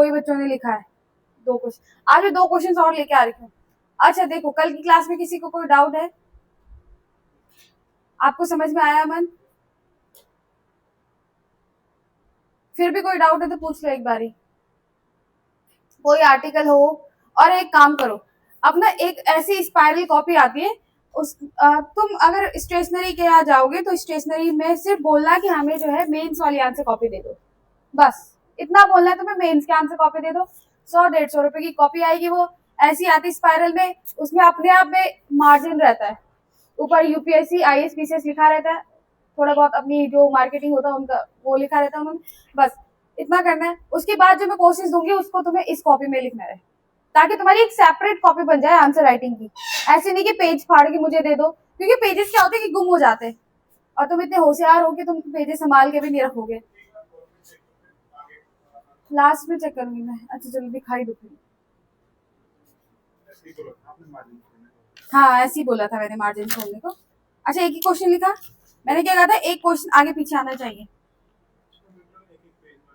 ही बच्चों ने लिखा है 2 क्वेश्चन। आज मैं 2 क्वेश्चन और लेके आ रही हूँ। अच्छा देखो, कल की क्लास में किसी को कोई डाउट है? आपको समझ में आया मन? फिर भी कोई डाउट है तो पूछ लो एक बारी। कोई आर्टिकल हो। और एक काम करो, अपना एक ऐसी स्पाइरल कॉपी आती है तुम अगर स्टेशनरी के यहाँ जाओगे तो स्टेशनरी में सिर्फ बोलना कि हमें जो है मेंस वाली आंसर कॉपी दे दो, बस इतना बोलना है तुम्हें, मेंस के आंसर कॉपी दे दो। 100-150 रुपए की कॉपी आएगी, वो ऐसी आती स्पाइरल में, उसमें अपने आप में मार्जिन रहता है, ऊपर यूपीएससी आईएएस पीसीएस लिखा रहता है, थोड़ा बहुत अपनी जो मार्केटिंग होता है उनका वो लिखा रहता है उन्होंने, बस इतना करना है। उसके बाद जो मैं कोशिश दूंगी उसको तुम्हें इस कॉपी में लिखना है, ताकि तुम्हारी एक सेपरेट कॉपी बन जाए आंसर राइटिंग की। ऐसे नहीं कि पेज फाड़ के मुझे दे दो, क्योंकि पेजेस क्या होते हैं कि गुम हो जाते हैं, और तुम इतने होशियार हो कि तुम पेजेस संभाल के भी नहीं रखोगे। लास्ट में चेक करूंगी मैं। अच्छा चलो दिखाई दो फिर। हाँ ऐसे ही बोला था मैंने मार्जिन छोड़ने को। अच्छा एक ही क्वेश्चन लिखा, मैंने क्या कहा था, एक क्वेश्चन आगे पीछे आना चाहिए।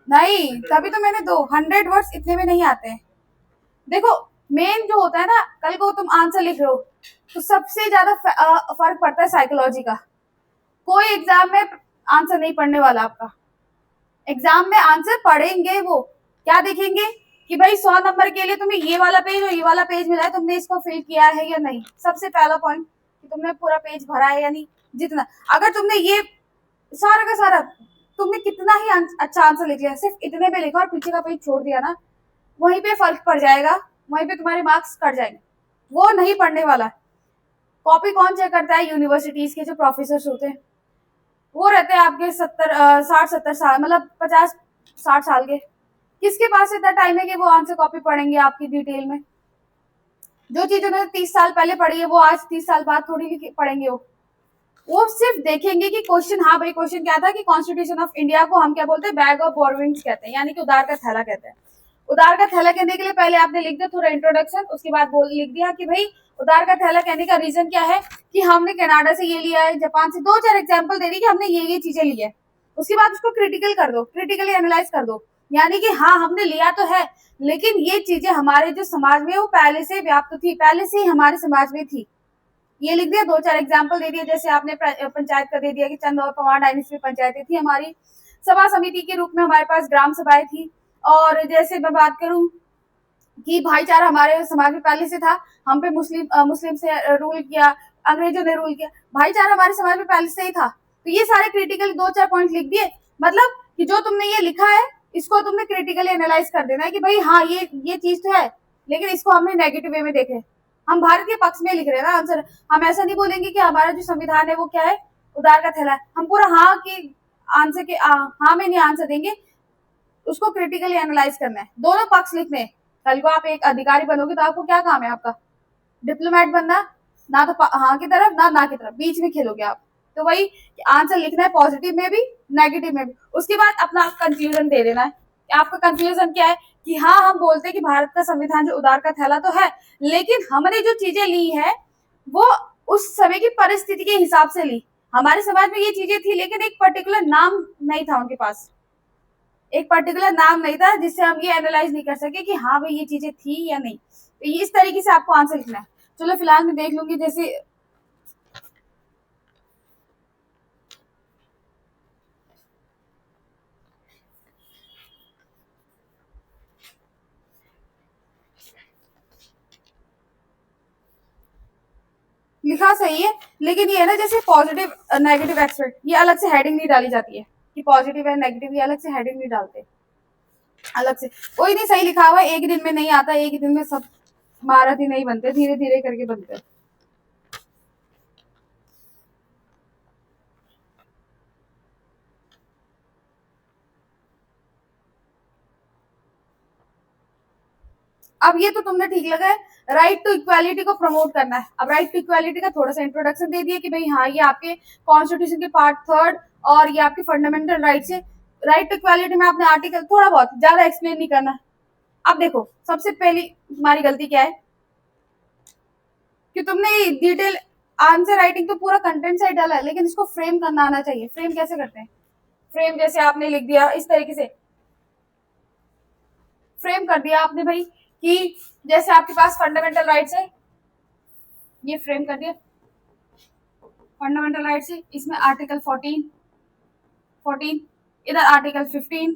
नहीं तभी तो मैंने 100 वर्ड्स इतने में नहीं आते हैं। देखो मेन जो होता है ना, कल को तुम आंसर लिख रहे हो तो सबसे ज्यादा फर्क पड़ता है साइकोलॉजी का। कोई एग्जाम में आंसर नहीं पढ़ने वाला आपका, एग्जाम में आंसर पढ़ेंगे वो क्या देखेंगे कि भाई 100 नंबर के लिए तुम्हें ये वाला पेज और ये वाला पेज मिला है, तुमने इसको फिल किया है या नहीं। सबसे पहला पॉइंट कि तुमने पूरा पेज भरा है या नहीं। जितना अगर तुमने ये सारा का सारा तुमने कितना ही अच्छा आंसर लिख लिया, सिर्फ इतने पे लिखा और पीछे का पेज छोड़ दिया ना, वहीं पे फर्क पड़ जाएगा, वहीं पे तुम्हारे मार्क्स कट जाएंगे। वो नहीं पढ़ने वाला। कॉपी कौन चेक करता है? यूनिवर्सिटीज के जो प्रोफेसर होते हैं, वो रहते हैं आपके 60-70 साल, मतलब 50-60 साल के। किसके पास इतना टाइम है कि वो आंसर कॉपी पढ़ेंगे आपकी डिटेल में? जो चीज उन्होंने 30 साल पहले पढ़ी है वो आज 30 साल बाद थोड़ी पढ़ेंगे। वो सिर्फ देखेंगे कि क्वेश्चन, हाँ भाई क्वेश्चन क्या था कि कॉन्स्टिट्यूशन ऑफ इंडिया को हम क्या बोलते हैं, बैग ऑफ बोरोविंग्स कहते हैं, यानी कि उधार का थैला कहते हैं। उधार का थैला कहने के लिए पहले आपने लिख दिया थोड़ा इंट्रोडक्शन, उसके बाद लिख दिया कि भाई उधार का थैला कहने का रीजन क्या है कि हमने कनाडा से ये लिया है, जापान से, 2-4 एग्जाम्पल दे दी कि हमने ये चीजें ली है। उसके बाद उसको क्रिटिकल कर दो, क्रिटिकली एनालाइज कर दो, यानी कि हाँ हमने लिया तो है लेकिन ये चीजें हमारे जो समाज में वो पहले से व्याप्त थी, पहले से ही हमारे समाज में थी। ये लिख दिया, 2-4 एग्जाम्पल दे दिए, जैसे आपने पंचायत का दे दिया कि चंद और पवार डायनेस्टी में पंचायतें थी हमारी, सभा समिति के रूप में हमारे पास ग्राम सभाएं थी, और जैसे मैं बात करूं कि भाईचारा हमारे समाज में पहले से था, हम पे मुस्लिम से रूल किया, अंग्रेजों ने रूल किया, भाईचारा हमारे समाज में पहले से ही था। तो ये सारे क्रिटिकल 2-4 पॉइंट लिख दिए, मतलब कि जो तुमने ये लिखा है इसको तुमने क्रिटिकली एनालाइज कर देना है कि भाई हाँ ये चीज तो है, लेकिन इसको हमने नेगेटिव वे में देखे, हम भारत के पक्ष में लिख रहे हैं ना आंसर। हम ऐसा नहीं बोलेंगे कि हमारा जो संविधान है वो क्या है, उधार का थैला है, हम पूरा हाँ की आंसर के हाँ में नहीं आंसर देंगे, उसको क्रिटिकली एनालाइज करना है, दोनों पक्ष लिखने हैं। कल को आप एक अधिकारी बनोगे तो आपको क्या काम है, आपका डिप्लोमेट बनना, ना तो हाँ की तरफ ना की तरफ, बीच में खेलोगे आप। तो वही आंसर लिखना है, पॉजिटिव में भी नेगेटिव में भी। उसके बाद अपना कंक्लूजन दे देना है। आपका कंक्लूजन क्या है कि हाँ हम बोलते हैं कि भारत का संविधान जो उधार का थैला तो है, लेकिन हमने जो चीजें ली है वो उस समय की परिस्थिति के हिसाब से ली। हमारे समाज में ये चीजें थी लेकिन एक पर्टिकुलर नाम नहीं था उनके पास, एक पर्टिकुलर नाम नहीं था जिससे हम ये एनालाइज नहीं कर सके कि हाँ भाई ये चीजें थी या नहीं। तो इस तरीके से आपको आंसर लिखना है। चलो फिलहाल मैं देख लूंगी, जैसे लिखा सही है, लेकिन ये है ना जैसे पॉजिटिव नेगेटिव एक्सपेक्ट, ये अलग से हेडिंग नहीं डाली जाती है कि पॉजिटिव है नेगेटिव, ये अलग से हेडिंग नहीं डालते अलग से। कोई नहीं, सही लिखा हुआ, एक दिन में नहीं आता, एक दिन में सब महारत ही नहीं बनते, धीरे धीरे करके बनते। अब ये तो तुमने ठीक लगा है, राइट टू इक्वालिटी को प्रमोट करना है। अब राइट टू इक्वालिटी का थोड़ा सा इंट्रोडक्शन दे दिया कि भाई हाँ ये आपके कॉन्स्टिट्यूशन के पार्ट 3 और ये आपके फंडामेंटल राइट्स है। राइट टू इक्वालिटी में आपने आर्टिकल थोड़ा बहुत, ज्यादा एक्सप्लेन नहीं करना। अब देखो सबसे पहली तुम्हारी गलती क्या है कि तुमने डिटेल आंसर राइटिंग तो पूरा कंटेंट साइड डाला है, लेकिन इसको फ्रेम करना आना चाहिए। फ्रेम कैसे करते हैं? फ्रेम जैसे आपने लिख दिया इस तरीके से, फ्रेम कर दिया आपने भाई कि जैसे आपके पास फंडामेंटल राइट्स है, ये फ्रेम कर दिया फंडामेंटल राइट्स है, इसमें आर्टिकल 14 इधर आर्टिकल 15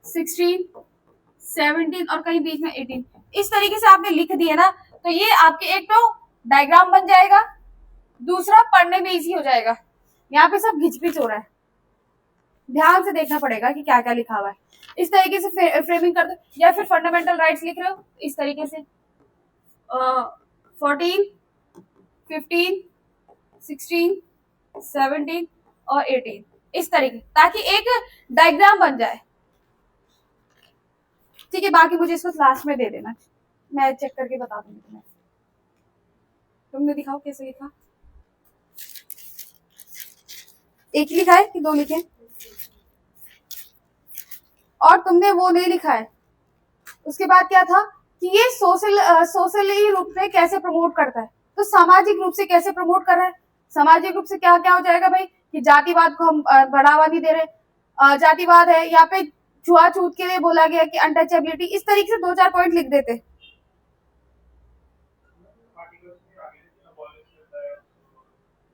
16 17 और कहीं बीच में 18, इस तरीके से आपने लिख दिए ना, तो ये आपके एक तो डायग्राम बन जाएगा, दूसरा पढ़ने में इजी हो जाएगा। यहाँ पे सब घिचपिच हो रहा है, ध्यान से देखना पड़ेगा कि क्या क्या लिखा हुआ है। इस तरीके से फ्रेमिंग कर दो, या फिर फंडामेंटल राइट्स लिख रहे हो इस तरीके से 14 15 16 17 और 18 इस तरीके, ताकि एक डायग्राम बन जाए। ठीक है, बाकी मुझे इसको लास्ट में दे देना, मैं चेक करके बता दूंगी तुम्हें। तुमने दिखाओ कैसे लिखा, एक लिखा है कि दो लिखे, और तुमने वो नहीं लिखा है। उसके बाद क्या था कि ये सोशली रूप में कैसे प्रमोट करता है, तो सामाजिक रूप से कैसे प्रमोट कर रहा है। सामाजिक रूप से क्या क्या हो जाएगा भाई, कि जातिवाद को हम बढ़ावा नहीं दे रहे, जातिवाद है यहाँ पे, छुआछूत के लिए बोला गया कि अनटचेबिलिटी, इस तरीके से 2-4 पॉइंट लिख देते।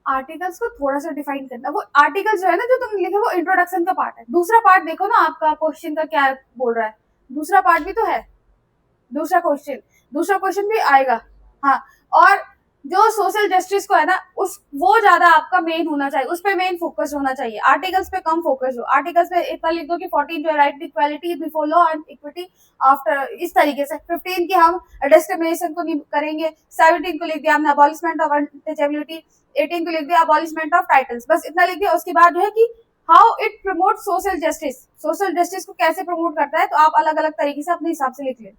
आर्टिकल्स को थोड़ा सा डिफाइन करना, वो आर्टिकल्स जो है ना जो तुम लिखे वो इंट्रोडक्शन का पार्ट है। दूसरा पार्ट देखो ना आपका क्वेश्चन का क्या बोल रहा है, दूसरा पार्ट भी तो है, दूसरा क्वेश्चन भी आएगा। हाँ, और जो सोशल जस्टिस को है ना, उस वो ज्यादा आपका मेन होना चाहिए, उस पे मेन फोकस होना चाहिए, आर्टिकल्स पे कम फोकस हो। आर्टिकल्स पे इतना लिख दो कि 14 जो है right to equality before law and equity after, इस तरीके से 15 की हम डिस्क्रिमिनेशन को नहीं करेंगे, 17 को लिख दिया हमने अबॉलिशमेंट ऑफ अनटचेबिलिटी, 18 को लिख दिया अबॉलिशमेंट ऑफ टाइटल्स, बस इतना लिख दिया। उसके बाद जो है कि how it promote social justice, social justice को कैसे प्रमोट करता है, तो आप अलग अलग तरीके से अपने हिसाब से लिख लें।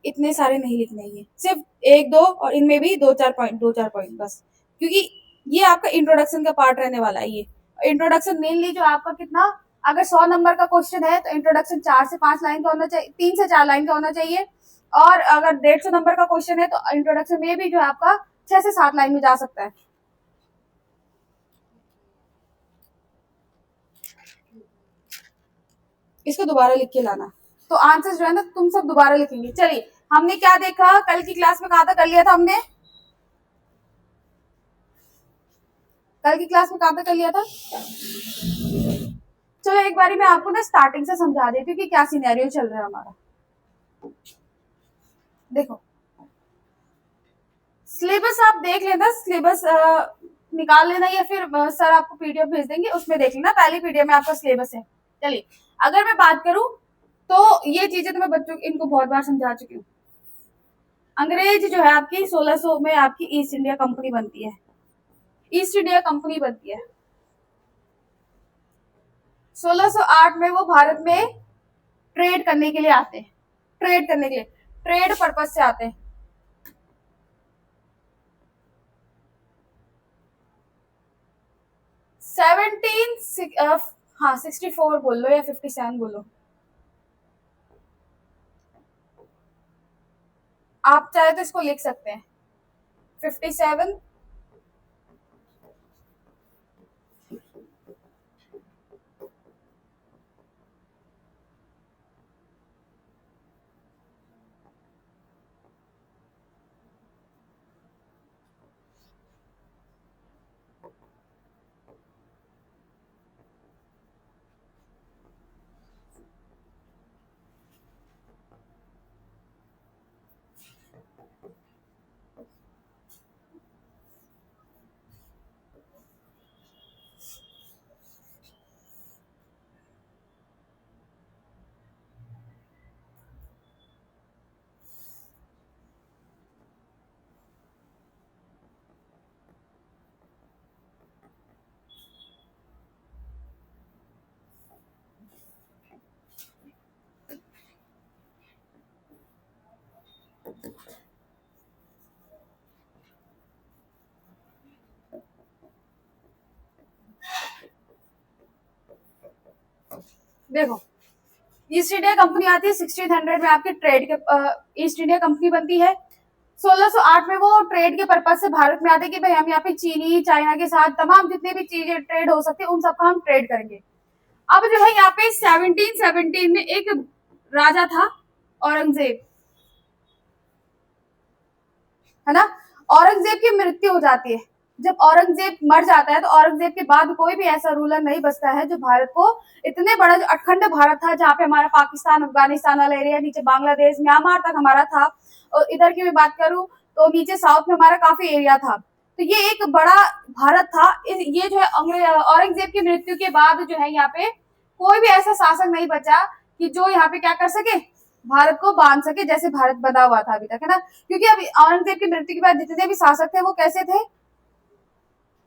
इतने सारे नहीं लिखने हैं, सिर्फ 1-2 और इनमें भी 2-4 पॉइंट बस, क्योंकि ये आपका इंट्रोडक्शन का पार्ट रहने वाला है। ये इंट्रोडक्शन मेनली जो आपका कितना, अगर 100 नंबर का क्वेश्चन है तो इंट्रोडक्शन 4 से 5 लाइन का होना चाहिए, 3 से 4 लाइन का होना चाहिए, और अगर 150 नंबर का क्वेश्चन है तो इंट्रोडक्शन में भी जो है आपका 6 से 7 लाइन में जा सकता है। इसको दोबारा लिख के लाना, तो आंसर जो है ना तुम सब दोबारा लिखेंगे। चलिए, हमने क्या देखा कल की क्लास में, कहा था कर लिया था हमने, कल की क्लास में कहा था कर लिया था। चलो एक बारी मैं आपको ना स्टार्टिंग से समझा देती हूँ कि क्या सिनेरियो चल रहा है हमारा। देखो, सिलेबस आप देख लेना, सिलेबस निकाल लेना, या फिर सर आपको पीडीएफ भेज देंगे, उसमें देख लेना, पहली पीडीएफ में आपका सिलेबस है। चलिए, अगर मैं बात करूं तो ये चीजें तो मैं बच्चों इनको बहुत बार समझा चुकी हूँ। अंग्रेज जो है आपकी 1600 में आपकी ईस्ट इंडिया कंपनी बनती है, ईस्ट इंडिया कंपनी बनती है। 1608 में वो भारत में ट्रेड करने के लिए आते हैं, ट्रेड करने के लिए, ट्रेड पर्पज से आते हैं। 64 बोल लो या 57 बोलो, आप चाहे तो इसको लिख सकते हैं 57। देखो, ईस्ट इंडिया कंपनी आती है 1600 में, आपके ट्रेड के ईस्ट इंडिया कंपनी बनती है। 1608 में वो ट्रेड के पर्पज से भारत में आते कि भाई हम यहाँ पे चीनी चाइना के साथ तमाम जितने भी चीजें ट्रेड हो सकती है उन सबका हम ट्रेड करेंगे। अब जो है यहाँ पे 1717 में एक राजा था औरंगजेब, है ना। औरंगजेब की मृत्यु हो जाती है। जब औरंगजेब मर जाता है तो औरंगजेब के बाद कोई भी ऐसा रूलर नहीं बचता है जो भारत को, इतने बड़ा जो अखंड भारत था, जहाँ पे हमारा पाकिस्तान अफगानिस्तान वाला एरिया, नीचे बांग्लादेश म्यांमार तक हमारा था, और इधर की भी बात करूं तो नीचे साउथ में हमारा काफी एरिया था। तो ये एक बड़ा भारत था। ये जो है औरंगजेब की मृत्यु के बाद जो है यहाँ पे कोई भी ऐसा शासक नहीं बचा कि जो यहाँ पे क्या कर सके, भारत को बांध सके, जैसे भारत बंधा हुआ था अभी तक, है ना। क्योंकि अब औरंगजेब की मृत्यु के बाद जितने भी शासक थे वो कैसे थे,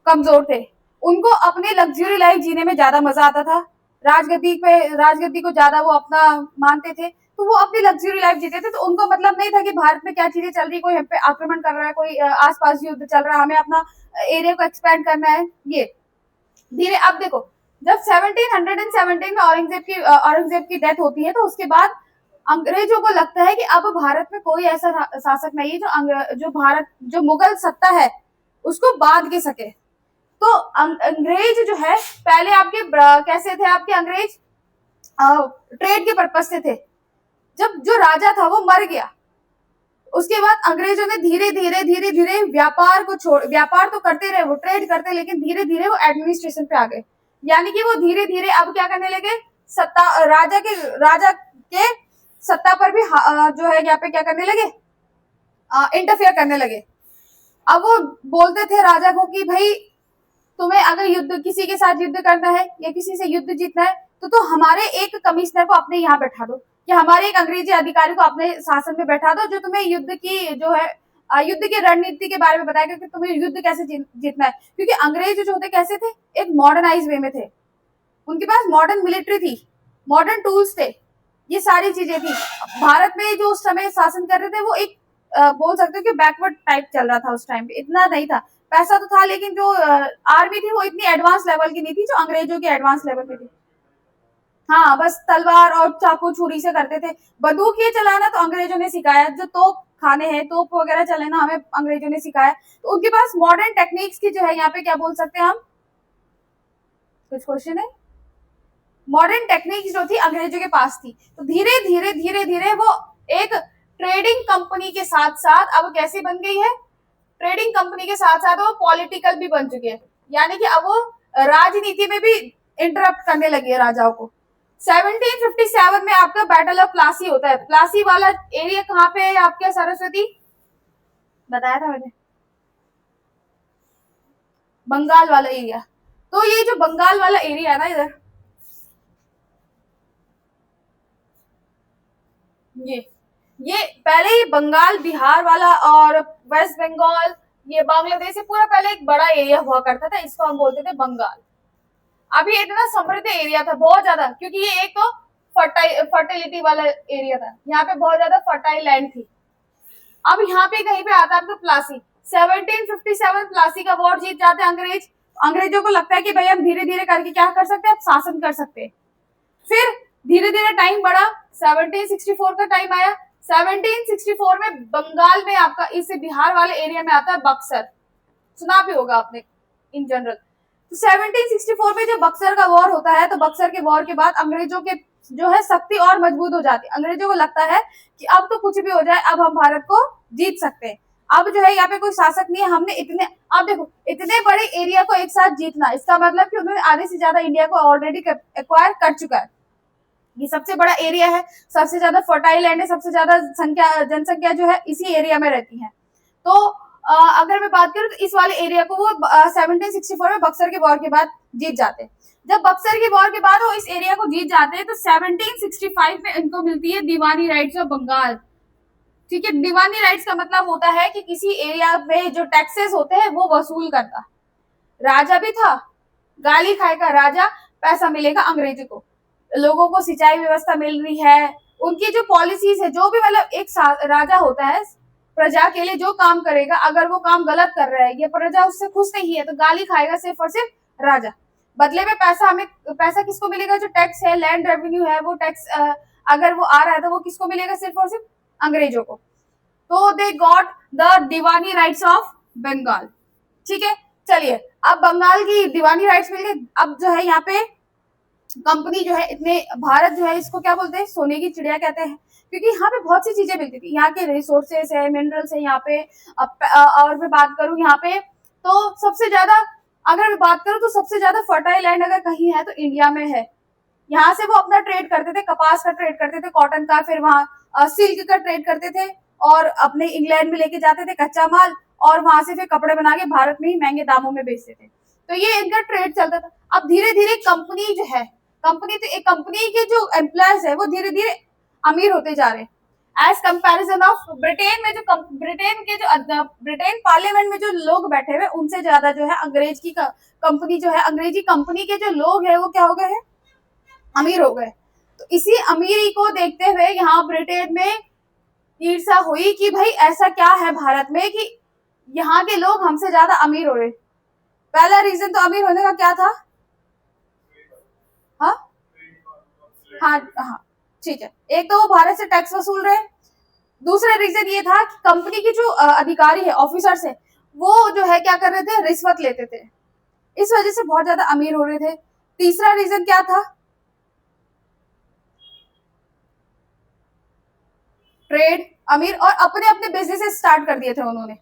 कमजोर थे। उनको अपने लग्जरी लाइफ जीने में ज्यादा मजा आता था, राजगद्दी को ज्यादा वो अपना मानते थे, तो वो अपनी लग्जरी लाइफ जीते थे। तो उनको मतलब नहीं था कि भारत में क्या चीजें चल रही, कोई हम पे आक्रमण कर रहा है, कोई आसपास युद्ध चल रहा है, हमें अपना एरिया को एक्सपेंड करना है। ये धीरे, अब देखो जब 1717 में औरंगजेब की डेथ होती है, तो उसके बाद अंग्रेजों को लगता है कि अब भारत में कोई ऐसा शासक नहीं है जो मुगल सत्ता है उसको बांध के सके। तो अंग्रेज जो है पहले आपके कैसे थे, आपके अंग्रेज ट्रेड के पर्पज से थे। जब जो राजा था वो मर गया, उसके बाद अंग्रेजों ने धीरे धीरे व्यापार तो करते रहे, वो ट्रेड करते, लेकिन धीरे धीरे वो एडमिनिस्ट्रेशन पे आ गए। यानी कि वो धीरे धीरे अब क्या करने लगे, राजा के सत्ता पर भी जो है यहाँ पे क्या करने लगे, इंटरफेयर करने लगे। अब वो बोलते थे राजा को कि भाई तुम्हें अगर किसी के साथ युद्ध करना है या किसी से युद्ध जीतना है तो हमारे एक कमिश्नर को अपने यहाँ बैठा दो, या हमारे एक अंग्रेजी अधिकारी को अपने शासन में बैठा दो, जो तुम्हें युद्ध की जो है युद्ध की रणनीति के बारे में बताएगा कि तुम्हें युद्ध कैसे जीतना है। क्योंकि अंग्रेज जो होते कैसे थे, एक मॉडर्नाइज वे में थे, उनके पास मॉडर्न मिलिट्री थी, मॉडर्न टूल्स थे, ये सारी चीजें थी। भारत में जो उस समय शासन कर रहे थे वो एक बोल सकते हो कि बैकवर्ड टाइप चल रहा था उस टाइम पे, इतना नहीं था, पैसा तो था लेकिन जो आर्मी थी वो इतनी एडवांस लेवल की नहीं थी जो अंग्रेजों की एडवांस लेवल की थी। हाँ, बस तलवार और चाकू छुरी से करते थे। बंदूक ये चलाना तो अंग्रेजों ने सिखाया, जो तोप खाने हैं, तोप वगैरह चलाना हमें अंग्रेजों ने सिखाया। तो उनके पास मॉडर्न टेक्निक्स की जो है यहाँ पे क्या बोल सकते हैं हम, कुछ क्वेश्चन है, मॉडर्न टेक्निक्स जो थी अंग्रेजों के पास थी। तो धीरे धीरे वो एक ट्रेडिंग कंपनी के साथ साथ अब कैसी बन गई है, ट्रेडिंग कंपनी के साथ साथ वो पॉलिटिकल भी बन चुकी है, यानी कि अब वो राजनीति में भी इंटरप्ट करने लगी है राजाओं को। 1757 में आपका बैटल ऑफ प्लासी होता है। प्लासी वाला एरिया कहाँ पे है आपके, सरस्वती बताया था मैंने, बंगाल वाला एरिया। तो ये जो बंगाल वाला एरिया है ना, इधर ये पहले ही बंगाल, बिहार वाला और वेस्ट बंगाल, ये बांग्लादेश से पूरा पहले एक बड़ा एरिया हुआ करता था, इसको हम बोलते थे बंगाल। अभी इतना समृद्ध एरिया था बहुत ज्यादा, क्योंकि ये एक तो फर्टिलिटी वाला एरिया था, यहाँ पे बहुत ज्यादा फर्टाइल लैंड थी। अब यहाँ पे कहीं पे आता है आपको प्लासी। 1757 प्लासी का वॉर जीत जाते हैं अंग्रेज। अंग्रेजों को लगता है कि भाई हम धीरे धीरे करके क्या कर सकते हैं, अब शासन कर सकते हैं। फिर धीरे धीरे टाइम बढ़ा, 1764 का टाइम आया। 1764 में बंगाल में आपका इस बिहार वाले एरिया में आता है बक्सर, सुना भी होगा आपने इन जनरल। तो 1764 में जब बक्सर का वॉर होता है, तो बक्सर के वॉर के बाद अंग्रेजों के जो है शक्ति और मजबूत हो जाती है। अंग्रेजों को लगता है कि अब तो कुछ भी हो जाए, अब हम भारत को जीत सकते हैं। अब जो है यहाँ पे कोई शासक नहीं है, हमने इतने, अब देखो इतने बड़े एरिया को एक साथ जीतना, इसका मतलब कि उन्होंने आधे से ज्यादा इंडिया को ऑलरेडी एक्वायर कर चुका है। ये सबसे बड़ा एरिया है, सबसे ज्यादा फर्टाइल लैंड है, सबसे ज्यादा जनसंख्या जो है इसी एरिया में रहती है। तो अगर मैं बात करूं तो इस वाले एरिया को वो 1764 में बक्सर के वॉर के बाद जीत जाते हैं। जब बक्सर के वॉर के बाद वो इस एरिया को जीत जाते हैं, तो 1765 में इनको मिलती है दीवानी राइट्स ऑफ बंगाल। ठीक है, दीवानी राइट्स का मतलब होता है कि किसी एरिया में जो टैक्सेस होते हैं वो वसूल करता। राजा भी था, गाली खाएगा राजा, पैसा मिलेगा अंग्रेजों को, लोगों को सिंचाई व्यवस्था मिल रही है, उनकी जो पॉलिसीज है, जो भी मतलब एक राजा होता है प्रजा के लिए जो काम करेगा, अगर वो काम गलत कर रहा है, ये प्रजा उससे खुश नहीं है, तो गाली खाएगा सिर्फ और सिर्फ राजा। बदले में पैसा किसको मिलेगा, जो टैक्स है, लैंड रेवेन्यू है, वो टैक्स अगर वो आ रहा है तो वो किसको मिलेगा, सिर्फ और सिर्फ अंग्रेजों को। तो they got the Diwani rights of Bengal. ठीक है, चलिए अब बंगाल की दीवानी राइट्स मिल गए। अब जो है यहाँ पे कंपनी जो है इतने, भारत जो है इसको क्या बोलते हैं, सोने की चिड़िया कहते हैं, क्योंकि यहाँ पे बहुत सी चीजें मिलती थी, यहाँ के रिसोर्सेस है, मिनरल्स है यहाँ पे। और मैं बात करूँ यहाँ पे तो सबसे ज्यादा, अगर मैं बात करूँ तो सबसे ज्यादा फर्टाइल लैंड अगर कहीं है तो इंडिया में है। यहाँ से वो अपना ट्रेड करते थे, कपास का ट्रेड करते थे, कॉटन का, फिर वहाँ सिल्क का ट्रेड करते थे, और अपने इंग्लैंड में लेके जाते थे कच्चा माल, और वहां से फिर कपड़े बना के भारत में ही महंगे दामों में बेचते थे। तो ये इनका ट्रेड चलता था। अब धीरे धीरे कंपनी जो है, कंपनी तो एक कंपनी के जो एम्प्लॉयज है वो धीरे धीरे अमीर होते जा रहे हैं, एज कंपैरिजन ऑफ ब्रिटेन में, जो ब्रिटेन के जो ब्रिटेन पार्लियामेंट में जो लोग बैठे हुए उनसे ज्यादा जो है अंग्रेज की कंपनी जो है, अंग्रेजी कंपनी के जो लोग है वो क्या हो गए हैं, अमीर हो गए। तो इसी अमीरी को देखते हुए यहाँ ब्रिटेन में ईर्ष्या हुई कि भाई ऐसा क्या है भारत में कि यहाँ के लोग हमसे ज्यादा अमीर हो रहे। पहला रीजन तो अमीर होने का क्या था, हाँ हाँ हाँ ठीक है, एक तो वो भारत से टैक्स वसूल रहे, दूसरा रीजन ये था कि कंपनी की जो अधिकारी है, ऑफिसर्स है, वो जो है क्या कर रहे थे, रिश्वत लेते थे, इस वजह से बहुत ज्यादा अमीर हो रहे थे। तीसरा रीजन क्या था, ट्रेड, अमीर, और अपने अपने बिजनेस स्टार्ट कर दिए थे उन्होंने,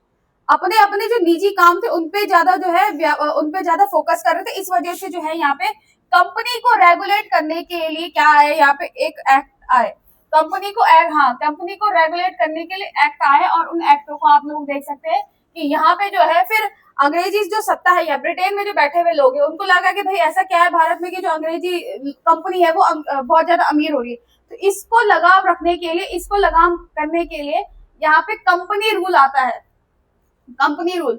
अपने अपने जो निजी काम थे उनपे ज्यादा जो है उनपे ज्यादा फोकस कर रहे थे। इस वजह से जो है यहाँ पे कंपनी को रेगुलेट करने के लिए क्या आए, यहाँ पे एक एक्ट आए, कंपनी को हाँ कंपनी को रेगुलेट करने के लिए एक्ट आए, और उन एक्टों को आप लोग देख सकते हैं कि यहाँ पे जो है फिर अंग्रेजी जो सत्ता है या ब्रिटेन में जो बैठे हुए लोग हैं उनको लगा कि भाई ऐसा क्या है भारत में कि जो अंग्रेजी कंपनी है वो बहुत ज्यादा अमीर हो रही है। तो इसको लगाम रखने के लिए, इसको लगाम करने के लिए यहाँ पे कंपनी रूल आता है, कंपनी रूल,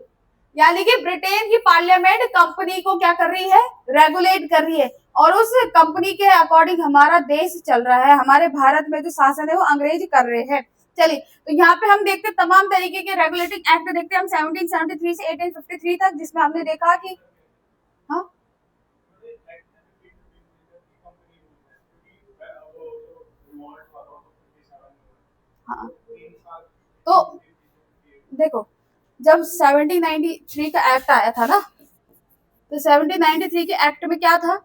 यानी कि ब्रिटेन की पार्लियामेंट कंपनी को क्या कर रही है, रेगुलेट कर रही है, और उस कंपनी के अकॉर्डिंग हमारा देश चल रहा है, हमारे भारत में जो शासन है वो अंग्रेज कर रहे हैं। चलिए, तो यहाँ पे हम देखते तमाम तरीके के रेगुलेटिंग एक्ट देखते हैं हम 1773 से 1853 तक, जिसमें हमने देखा कि हाँ हाँ, तो देखो, जब 1793 का एक्ट आया था ना, तो 1793 के एक्ट में क्या था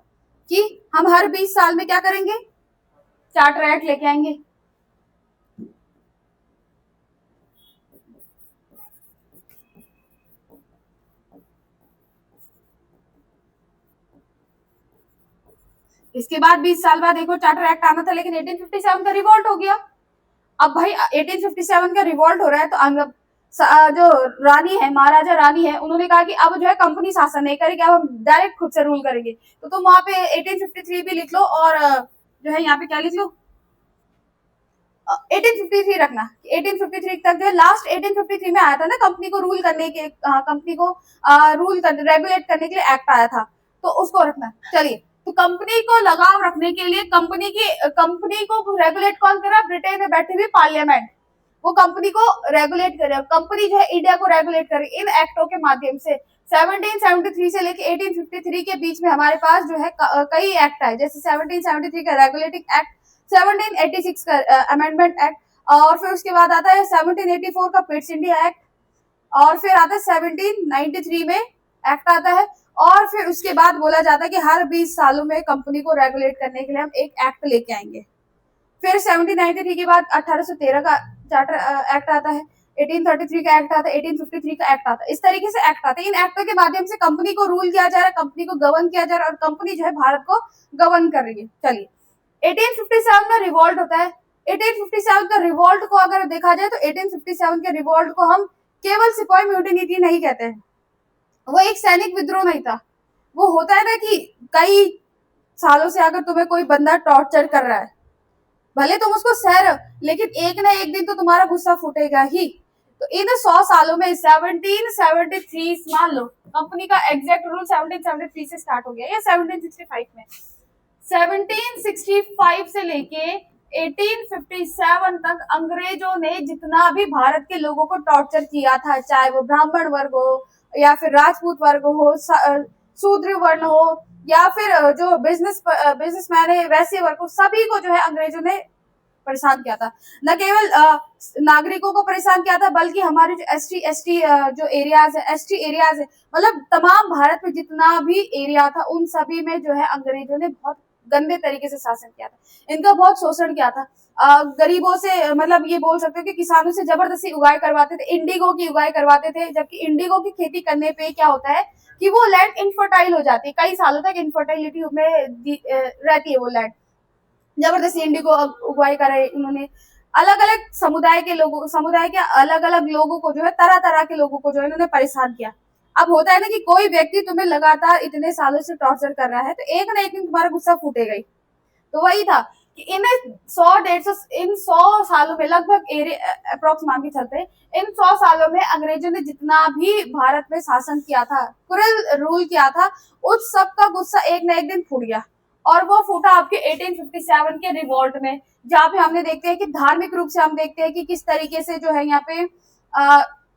कि हम हर 20 साल में क्या करेंगे, चार्टर एक्ट लेके आएंगे। इसके बाद 20 साल बाद देखो चार्टर एक्ट आना था, लेकिन 1857 का रिवॉल्ट हो गया। अब भाई 1857 का रिवॉल्ट हो रहा है तो जो रानी है, महाराजा रानी है, उन्होंने कहा कि अब जो है कंपनी शासन नहीं करेगी, अब हम डायरेक्ट खुद से रूल करेंगे। तो तुम वहां पे 1853 भी लिख लो, और जो है यहाँ पे क्या लिख लो, 1853 रखना। 1853 तक जो है, लास्ट 1853 में आया था ना कंपनी को रूल करने के, कंपनी को रूल रेगुलेट करने के लिए एक्ट आया था, तो उसको रखना। चलिए, तो कंपनी को लगाम रखने के लिए कंपनी को रेगुलेट कौन कर रहा है, ब्रिटेन में बैठी हुई पार्लियामेंट, वो कंपनी को रेगुलेट करे, कंपनी जो है इंडिया को रेगुलेट करे इन एक्टों के माध्यम से। 1773 से लेके 1853 के बीच में हमारे पास जो है कई एक्ट आए, जैसे 1773 का रेगुलेटिंग एक्ट, 1786 का अमेंडमेंट एक्ट, और फिर उसके बाद आता है 1784 का पिट्स इंडिया एक्ट, और फिर आता है 1793 में एक्ट आता है, और फिर उसके बाद बोला जाता है कि हर 20 सालों में कंपनी को रेगुलेट करने के लिए हम एक एक्ट लेके आएंगे। फिर 1793 के बाद 1813 का चार्टर एक्ट आता है, 1833 का एक्ट आता है, 1853 का एक्ट आता है, इस तरीके से एक्ट आते हैं। इन एक्टों के माध्यम से कंपनी को रूल किया जा रहा है, कंपनी को गवर्न किया जा रहा है, और कंपनी जो है भारत को गवर्न कर रही है। चलिए, 1857 में रिवॉल्ट होता है। 1857 का रिवॉल्ट को अगर देखा जाए तो 1857 के रिवॉल्ट को हम केवल सिपाही म्यूटिनी नहीं कहते हैं, वो एक सैनिक विद्रोह नहीं था। वो होता है ना कि कई सालों से अगर तुम्हें कोई बंदा टॉर्चर कर रहा है, भले तुम उसको सह रहे हो, लेकिन एक ना एक दिन तो तुम्हारा गुस्सा फूटेगा ही। तो इन 100 सालों में 1773 मान लो, कंपनी का एग्जैक्ट रूल 1773 से स्टार्ट हो गया या 1765 में, 1765 से लेके 1857 तक अंग्रेजों ने जितना भी भारत के लोगों को टॉर्चर किया था, चाहे वो ब्राह्मण वर्ग हो या फिर राजपूत वर्ग हो, शूद्र वर्ण हो, या फिर जो बिजनेसमैन है, वैसे वर्ग को, सभी को जो है अंग्रेजों ने परेशान किया था। न केवल नागरिकों को परेशान किया था, बल्कि हमारे जो एसटी जो एरियाज है, एसटी एरियाज है, मतलब तमाम भारत में जितना भी एरिया था उन सभी में जो है अंग्रेजों ने बहुत गंदे तरीके से शासन किया था, इनका बहुत शोषण किया था। गरीबों से, मतलब ये बोल सकते हो कि किसानों से जबरदस्ती उगाई करवाते थे, इंडिगो की उगाई करवाते थे, जबकि इंडिगो की खेती करने पे क्या होता है कि वो लैंड इनफर्टाइल हो जाती है, कई सालों तक इनफर्टाइलिटी में रहती है वो लैंड। जबरदस्ती इंडिगो उगाई करे उन्होंने, अलग अलग समुदाय के अलग अलग लोगों को जो है, तरह तरह के लोगों को जो है इन्होंने परेशान किया। अब होता है ना कि कोई व्यक्ति तुम्हें लगातार इतने सालों से टॉर्चर कर रहा है, तो एक ना एक दिन तुम्हारा गुस्सा फूटेगा ही। तो वही था कि इन 100 सालों में, लगभग अप्रोक्स मान के चलते हैं, इन 100 सालों में अंग्रेजों ने जितना भी भारत में शासन किया था, क्रूरल रूल किया था, उस सब का गुस्सा एक न एक दिन फूट गया। और वो फूटा आपके 1857 के रिवोल्ट में, जहाँ पे हमने देखते हैं कि धार्मिक रूप से हम देखते हैं कि किस तरीके से जो है यहाँ पे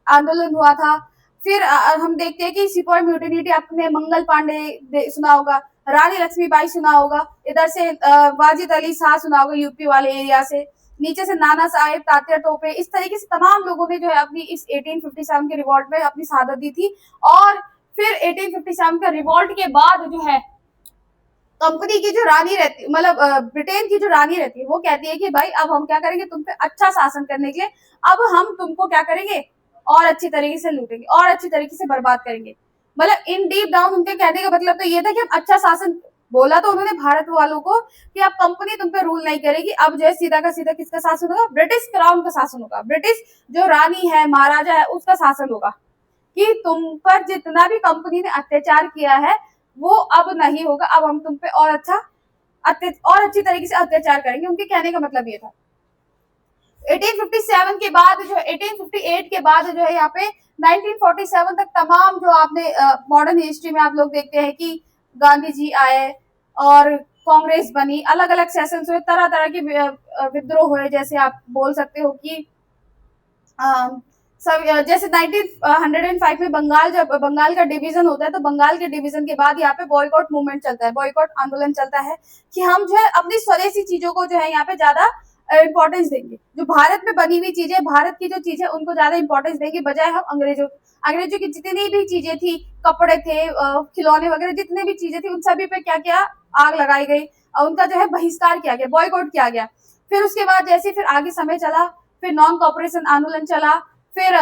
आंदोलन हुआ था। फिर हम देखते हैं कि सिपाही म्यूटिनी, आपने मंगल पांडे सुना होगा, रानी लक्ष्मीबाई सुना होगा, इधर से वाजिद अली शाह सुना होगा यूपी वाले एरिया से, नीचे से नाना साहेब, तात्या टोपे, इस तरीके से तमाम लोगों ने जो है अपनी इस 1857 के रिवॉल्ट में अपनी शहादत दी थी। और फिर 1857 का रिवॉल्ट के बाद जो है कंपनी की जो रानी रहती, मतलब ब्रिटेन की जो रानी रहती है, वो कहती है कि भाई अब हम क्या करेंगे, तुम पे अच्छा शासन करने के लिए अब हम तुमको क्या करेंगे, और अच्छी तरीके से लूटेंगे और अच्छी तरीके से बर्बाद करेंगे। मतलब इन डीप डाउन उनके कहने का मतलब तो ये था कि हम अच्छा शासन, बोला तो उन्होंने भारत वालों को कि अब कंपनी तुम पे रूल नहीं करेगी, अब जो है सीधा का सीधा किसका शासन होगा, ब्रिटिश क्राउन का शासन होगा, ब्रिटिश जो रानी है, महाराजा है, उसका शासन होगा, कि तुम पर जितना भी कंपनी ने अत्याचार किया है वो अब नहीं होगा, अब हम तुम पे और अच्छी तरीके से अत्याचार करेंगे। उनके कहने का मतलब ये था। 1857 के बाद जो 1858 के बाद जो है यहाँ पे 1947 तक तमाम जो आपने मॉडर्न हिस्ट्री में आप लोग देखते हैं कि गांधी जी आए और कांग्रेस बनी, अलग अलग सेशंस हुए, तरह तरह के विद्रोह हुए, जैसे आप बोल सकते हो कि सब जैसे 1905 में बंगाल का डिवीजन होता है, तो बंगाल के डिवीजन के बाद यहाँ पे बॉयकॉट मूवमेंट चलता है, बॉयकॉट आंदोलन चलता है कि हम जो है अपनी स्वदेशी चीजों को जो है यहाँ पे ज्यादा इंपॉर्टेंस देंगे, जो भारत में बनी हुई चीजें, भारत की जो चीजें, उनको ज्यादा इंपॉर्टेंस देंगे, बजाय हम अंग्रेजों की जितनी भी चीजें थी, कपड़े थे, खिलौने वगैरह, जितने भी चीजें थी, उन सभी पे क्या किया, आग लगाई गई और उनका जो है बहिष्कार किया गया, बॉयकॉट किया गया। फिर उसके बाद जैसे फिर आगे समय चला, फिर नॉन कॉपरेशन आंदोलन चला, फिर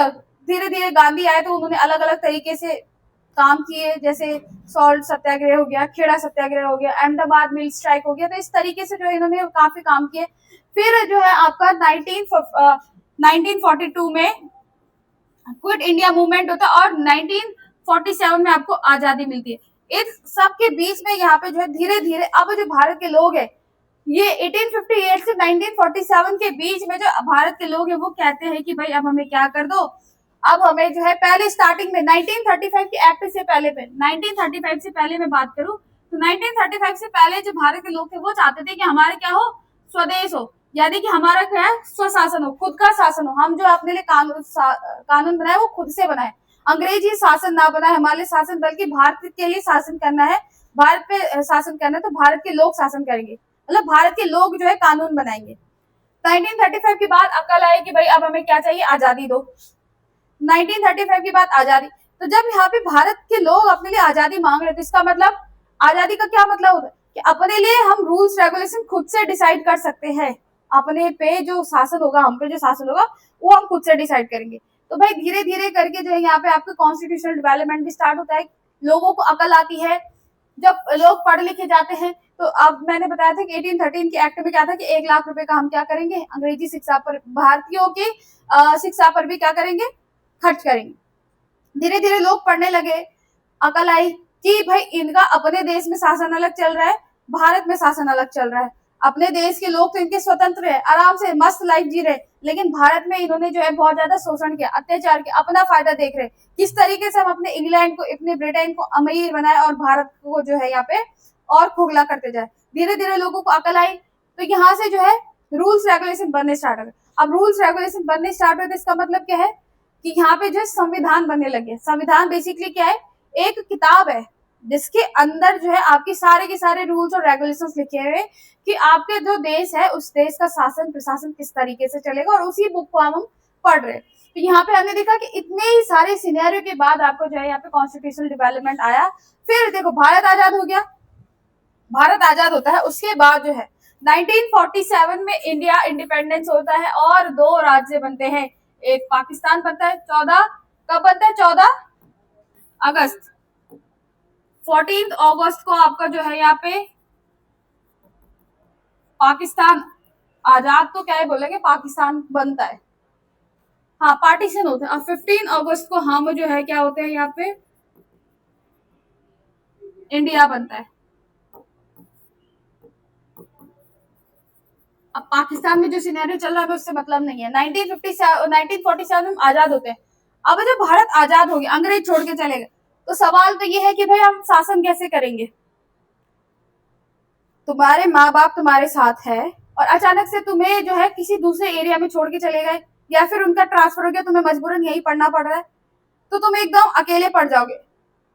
धीरे धीरे गांधी आए तो उन्होंने अलग अलग तरीके से काम किए, जैसे सॉल्ट सत्याग्रह हो गया, खेड़ा सत्याग्रह हो गया, अहमदाबाद मिल स्ट्राइक हो गया, तो इस तरीके से जो है इन्होंने काफी काम किए। फिर जो है आपका 1942 में क्विट इंडिया मूवमेंट होता है और 1947 में आपको आजादी मिलती है। इस सब के बीच में यहाँ पे जो है धीरे धीरे अब जो भारत के लोग हैं, ये 1858 से 1947 के बीच में जो भारत के लोग हैं वो कहते हैं कि भाई अब हमें क्या कर दो, अब हमें जो है पहले स्टार्टिंग में 1935 के एक्ट से पहले 1935 से पहले मैं बात करूं तो 1935 से पहले जो भारत के लोग थे वो चाहते थे कि हमारे क्या हो, स्वदेश हो, यानी कि हमारा क्या है, स्वशासन हो, खुद का शासन हो, हम जो अपने लिए कानून बनाए वो खुद से बनाए, अंग्रेजी शासन ना बनाए हमारे लिए शासन, बल्कि भारत के लिए शासन करना है, भारत पे शासन करना है तो भारत के लोग शासन करेंगे, मतलब भारत के लोग जो है कानून बनाएंगे। 1935 के बाद अकल आई कि भाई अब हमें क्या चाहिए, आजादी दो। 1935 के बाद आजादी, तो जब यहाँ पे भारत के लोग अपने लिए आजादी मांग रहे थे, इसका मतलब आजादी का क्या मतलब होता है कि अपने लिए हम रूल्स रेगुलेशन खुद से डिसाइड कर सकते हैं, अपने पे जो शासन होगा, हम पे जो शासन होगा वो हम खुद से डिसाइड करेंगे। तो भाई धीरे धीरे करके जो है यहाँ पे आपका कॉन्स्टिट्यूशनल डेवलपमेंट भी स्टार्ट होता है, लोगों को अकल आती है, जब लोग पढ़ लिखे जाते हैं। तो अब मैंने बताया था कि 1813 के एक्ट में क्या था कि 1 लाख रुपए का हम क्या करेंगे, अंग्रेजी शिक्षा पर, भारतीयों की शिक्षा पर भी क्या करेंगे, खर्च करेंगे। धीरे धीरे लोग पढ़ने लगे, अकल आई कि भाई इनका अपने देश में शासन अलग चल रहा है, भारत में शासन अलग चल रहा है, अपने देश के लोग तो इनके स्वतंत्र है, आराम से मस्त लाइफ जी रहे, लेकिन भारत में इन्होंने जो है बहुत ज्यादा शोषण किया, अत्याचार किया, अपना फायदा देख रहे, किस तरीके से हम अपने इंग्लैंड को, अपने ब्रिटेन को अमीर बनाए और भारत को जो है यहाँ पे और खोखला करते जाए। धीरे धीरे लोगों को अकल आई, तो यहाँ से जो है रूल्स रेगुलेशन बनने स्टार्ट हो गए। अब रूल्स रेगुलेशन बनने स्टार्ट हुए तो इसका मतलब क्या है कि यहाँ पे जो है संविधान बनने लगे। संविधान बेसिकली क्या है, एक किताब है जिसके अंदर जो है आपके सारे के सारे रूल्स और रेगुलेशंस लिखे हुए कि आपके जो देश है उस देश का शासन प्रशासन किस तरीके से चलेगा, और उसी बुक को हम पढ़ रहे हैं। तो यहाँ पे हमने देखा कि इतने ही सारे सिनेरियो के बाद आपको जो है यहाँ पे कॉन्स्टिट्यूशनल डेवलपमेंट आया। फिर देखो भारत आजाद हो गया, भारत आजाद होता है उसके बाद जो है 1947 में इंडिया इंडिपेंडेंस होता है और दो राज्य बनते हैं, एक पाकिस्तान बनता है 14 कब बनता है 14 अगस्त, 14 अगस्त को आपका जो है यहाँ पे पाकिस्तान आजाद, तो क्या है बोलेंगे पाकिस्तान बनता है, हाँ पार्टीशन होता है। और 15 अगस्त को हम जो है क्या होते हैं यहाँ पे इंडिया बनता है। अब पाकिस्तान में जो सिनेरियो चल रहा है उससे मतलब नहीं है। 1947 में आजाद होते हैं। अब जब भारत आजाद हो गया, अंग्रेज छोड़ के चले गए, तो सवाल तो ये है कि भाई हम शासन कैसे करेंगे। तुम्हारे माँ बाप तुम्हारे साथ है और अचानक से तुम्हें जो है किसी दूसरे एरिया में छोड़ के चले गए या फिर उनका ट्रांसफर हो गया, तुम्हें मजबूरन यही पढ़ना पड़ रहा है, तो तुम एकदम अकेले पड़ जाओगे।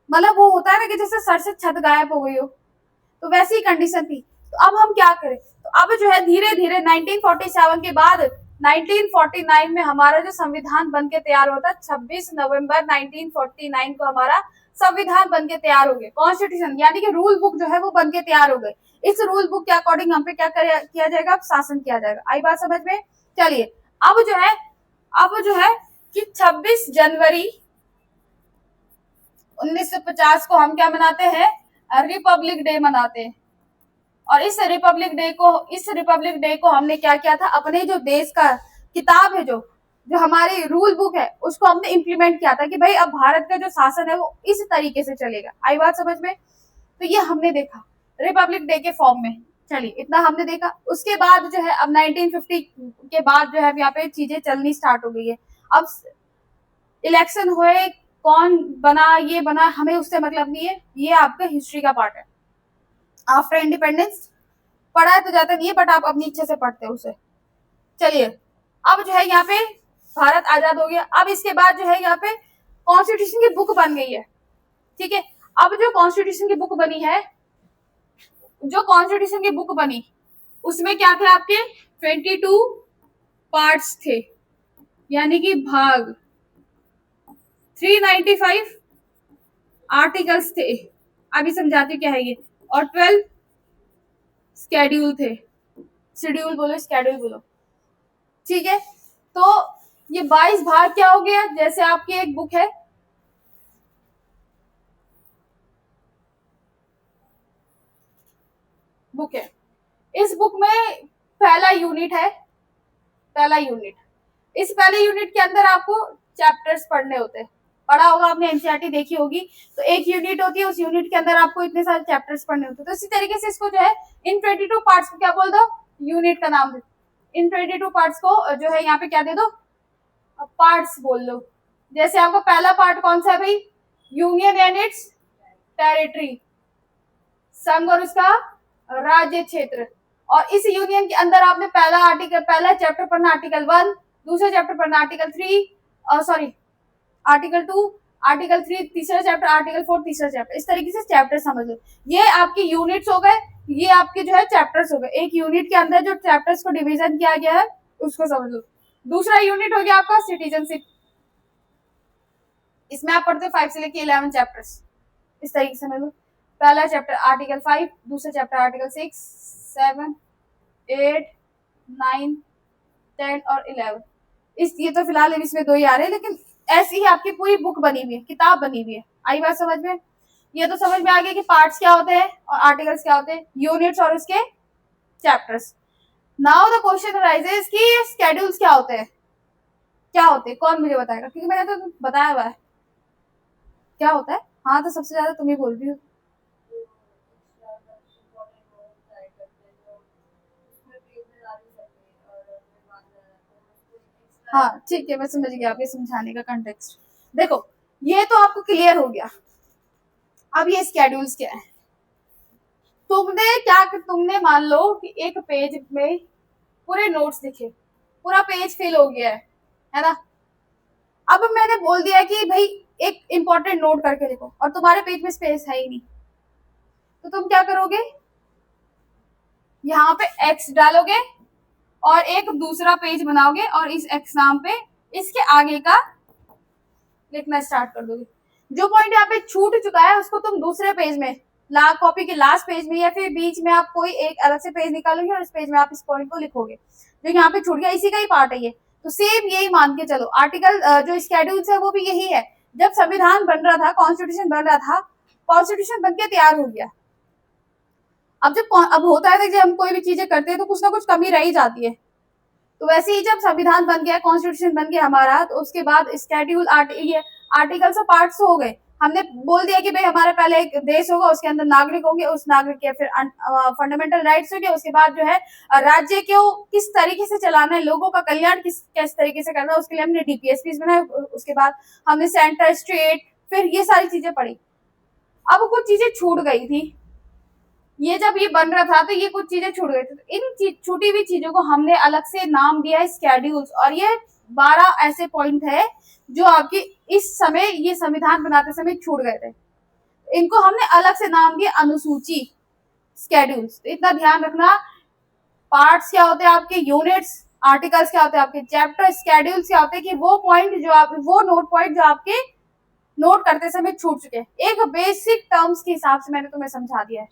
मतलब वो होता है ना कि जैसे सर से छत गायब हो गई हो, तो वैसी ही कंडीशन थी। तो अब हम क्या करें, तो अब जो है धीरे धीरे 1947 के बाद 1949 में हमारा जो संविधान बन के तैयार होता है, 26 नवंबर 1949 को हमारा संविधान बन के तैयार हो गया, कॉन्स्टिट्यूशन यानी कि रूल बुक जो है वो बन के तैयार हो गए। इस रूल बुक के अकॉर्डिंग हम पे क्या किया जाएगा, अब शासन किया जाएगा। आई बात समझ में? चलिए अब जो है कि 26 जनवरी 1950 को हम क्या मनाते हैं, रिपब्लिक डे मनाते हैं। और इस रिपब्लिक डे को हमने क्या किया था, अपने जो देश का किताब है, जो हमारी रूल बुक है, उसको हमने इम्प्लीमेंट किया था कि भाई अब भारत का जो शासन है वो इस तरीके से चलेगा। आई बात समझ में? तो ये हमने देखा रिपब्लिक डे के फॉर्म में। चलिए इतना हमने देखा। उसके बाद जो है अब 1950 के बाद जो है यहाँ पे चीजें चलनी स्टार्ट हो गई है। अब इलेक्शन हुए, कौन बना ये बना, हमें उससे मतलब नहीं है, ये आपका हिस्ट्री का पार्ट है। आफ्टर इंडिपेंडेंस पढ़ा तो जाता नहीं है, बट आप अपनी इच्छा से पढ़ते हो उसे। चलिए अब जो है यहाँ पे भारत आजाद हो गया। अब इसके बाद जो है यहाँ पे कॉन्स्टिट्यूशन की बुक बन गई है, ठीक है। अब जो कॉन्स्टिट्यूशन की बुक बनी है, जो कॉन्स्टिट्यूशन की बुक बनी उसमें क्या थे आपके 22 पार्ट्स थे, यानी कि भाग, 395 आर्टिकल्स थे, अभी समझाती क्या है ये, और 12 स्केड्यूल थे, शेड्यूल बोलो स्केड्यूल बोलो, ठीक है। तो ये 22 भाग क्या हो गया, जैसे आपकी एक बुक है, इस बुक में पहला यूनिट है, इस पहले यूनिट के अंदर आपको चैप्टर्स पढ़ने होते हैं, पढ़ा होगा आपने, एनसीईआरटी देखी होगी। तो एक यूनिट होती है, उस यूनिट के अंदर आपको इतने सारे चैप्टर्स पढ़ने होते हैं। तो इसी तरीके से इसको जो है इन 22 पार्ट्स को क्या बोल दो, यूनिट का नाम दो। इन 22 पार्ट्स को जो है यहाँ पे क्या दे दो, पार्ट्स बोल लो। जैसे आपका पहला पार्ट कौन सा है भाई, यूनियन एंड इट्स टेरिटरी, संघ और उसका राज्य क्षेत्र। और इस यूनियन के अंदर आपने पहला चैप्टर पढ़ना आर्टिकल 1, दूसरा चैप्टर पढ़ना आर्टिकल 3, आर्टिकल 2, आर्टिकल 3 तीसरा चैप्टर, आर्टिकल 4 तीसरा चैप्टर। इस तरीके से चैप्टर समझ लो। ये आपकी यूनिट्स हो गए, ये आपके जो है चैप्टर्स हो गए। एक यूनिट के अंदर जो चैप्टर्स को डिवीजन किया गया है उसको समझ लो। दूसरा यूनिट हो गया आपका सिटीजनशिप, इसमें आप पढ़ते हो 5 से लेके 11 चैप्टर्स। इस तरीके से समझ लो। पहला चैप्टर आर्टिकल 5, दूसरा चैप्टर आर्टिकल 6, 7, 8, 9, 10 और 11। ये तो फिलहाल इसमें 2 ही आ रहे हैं, लेकिन ऐसी ही आपकी पूरी बुक बनी हुई है, किताब बनी हुई है। आई बात समझ में? ये तो समझ में आ गया कि पार्ट्स क्या होते हैं और आर्टिकल्स क्या होते हैं, यूनिट्स और उसके chapters. Now the question arises कि स्केड्यूल्स क्या होते हैं, कौन मुझे बताएगा, क्योंकि मैंने तो बताया हुआ है क्या होता है। हाँ तो सबसे ज्यादा तुम ही बोल रही हो। हाँ ठीक है, मैं समझ गया आपके समझाने का कंटेक्स्ट। देखो ये तो आपको क्लियर हो गया। अब ये स्केड्यूल्स क्या है, तुमने मान लो कि एक पेज में पूरे नोट्स दिखे, पूरा पेज फिल हो गया है ना। अब मैंने बोल दिया कि भाई एक इंपॉर्टेंट नोट करके लिखो, और तुम्हारे पेज में स्पेस है ही नहीं, तो तुम क्या करोगे, यहाँ पे एक्स डालोगे और एक दूसरा पेज बनाओगे और इस एक्स नाम पे इसके आगे का लिखना स्टार्ट कर दोगे। जो पॉइंट यहाँ पे छूट चुका है उसको तुम दूसरे पेज में कॉपी के लास्ट पेज में या फिर बीच में आप कोई एक अलग से पेज निकालोगे और इस पेज में आप इस पॉइंट को लिखोगे, जो यहाँ पे छूट गया इसी का ही पार्ट है ये। तो सेम यही मान के चलो, आर्टिकल जो स्केड्यूल्स है वो भी यही है। जब संविधान बन रहा था, कॉन्स्टिट्यूशन बन रहा था, कॉन्स्टिट्यूशन बन के तैयार हो गया। अब होता है जब हम कोई भी चीजें करते हैं तो कुछ ना कुछ कमी रह ही जाती है। तो वैसे ही जब संविधान बन गया, कॉन्स्टिट्यूशन बन गया हमारा, तो उसके बाद स्केड्यूल ये आर्टिकल्स और पार्ट्स हो गए। हमने बोल दिया कि भाई हमारा पहले एक देश होगा, उसके अंदर नागरिक होंगे, उस नागरिक के फिर फंडामेंटल राइट्स होंगे, उसके बाद जो है राज्य को किस तरीके से चलाना है, लोगों का कल्याण किस तरीके से करना है, उसके लिए हमने डीपीएसपी बनाए। उसके बाद हमने सेंटर, स्टेट, फिर ये सारी चीजें पढ़ी। अब कुछ चीजें छूट गई थी, ये जब ये बन रहा था तो ये कुछ चीजें छूट गई थी। तो इन छूटी हुई चीजों को हमने अलग से नाम दिया है स्केड्यूल्स, और ये 12 ऐसे पॉइंट है जो आपकी इस समय ये संविधान बनाते समय छूट गए थे। इनको हमने अलग से नाम दिया अनुसूची, स्केड्यूल्स। तो इतना ध्यान रखना, पार्ट्स क्या होते हैं आपके, यूनिट्स, आर्टिकल्स क्या होते हैं आपके, चैप्टर, स्केड्यूल्स क्या होते हैं कि वो पॉइंट जो आप, वो नोट पॉइंट जो आपके नोट करते समय छूट चुके हैं। एक बेसिक टर्म्स के हिसाब से मैंने तुम्हें समझा दिया है।